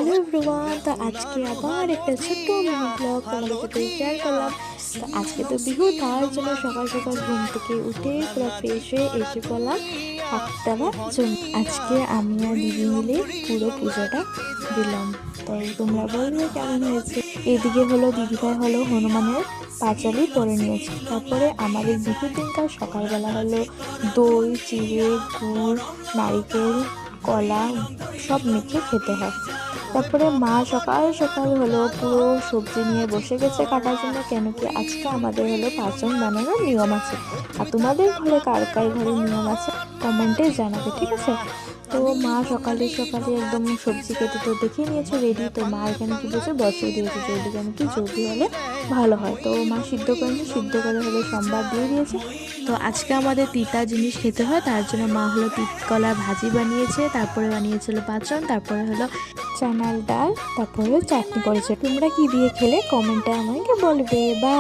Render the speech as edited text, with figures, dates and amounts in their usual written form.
Hello everyone, তো আজকে আবার একটা ছোট্ট মিনি ব্লগ তোমাদের সাথে শেয়ার করলাম। তো আজকে তো বিহু, তার জন্য সকাল সকাল ঘুম থেকে উঠে পুরো ফ্রেশ হয়ে এসে পড়লাম শাক দেওয়ার জন্য। আজকে আমি আর দিদি মিলে পুরো পুজোটা দিলাম। তো তোমরা বলবে কেমন হয়েছে। এদিকে হলো দিদিভাই হলো হনুমানের পাঁচালি পরে নিয়েছে। তারপরে আমাদের বিহুর দিনকার সকালবেলা হলো দই, চিড়ে, গুড়, নারিকেল, কলা সব মেখে খেতে হয়। তারপরে মা সকাল সকাল হলো পুরো সবজি নিয়ে বসে গেছে কাটার জন্য, কেন কি আজকে আমাদের হলো পাঁচন বানানোর নিয়ম আছে। আর তোমাদের ঘরে কার কার ঘরে নিয়ম আছে কমেন্টে জানাবে, ঠিক আছে। তো মা সকালে সকালে একদম সবজি কেটে তো দেখে নিয়েছে রেডি। তো মা এখানে কি বলছে, বসিয়ে দিয়েছে জলদি, কেন কি জলদি হলে ভালো হয়। তো মা সিদ্ধ করেনি, সিদ্ধ করে হলো সম্বাদ দিয়ে দিয়েছে। তো আজকে আমাদের তিতা জিনিস খেতে হয়, তার জন্য মা হলো তিত কলার ভাজি বানিয়েছে, তারপরে বানিয়েছিল পাঁচন, তারপরে হলো চানার ডাল, তারপরে চাটনি করেছে। তোমরা কি দিয়ে খেলে কমেন্টে আমাকে বলবে। বা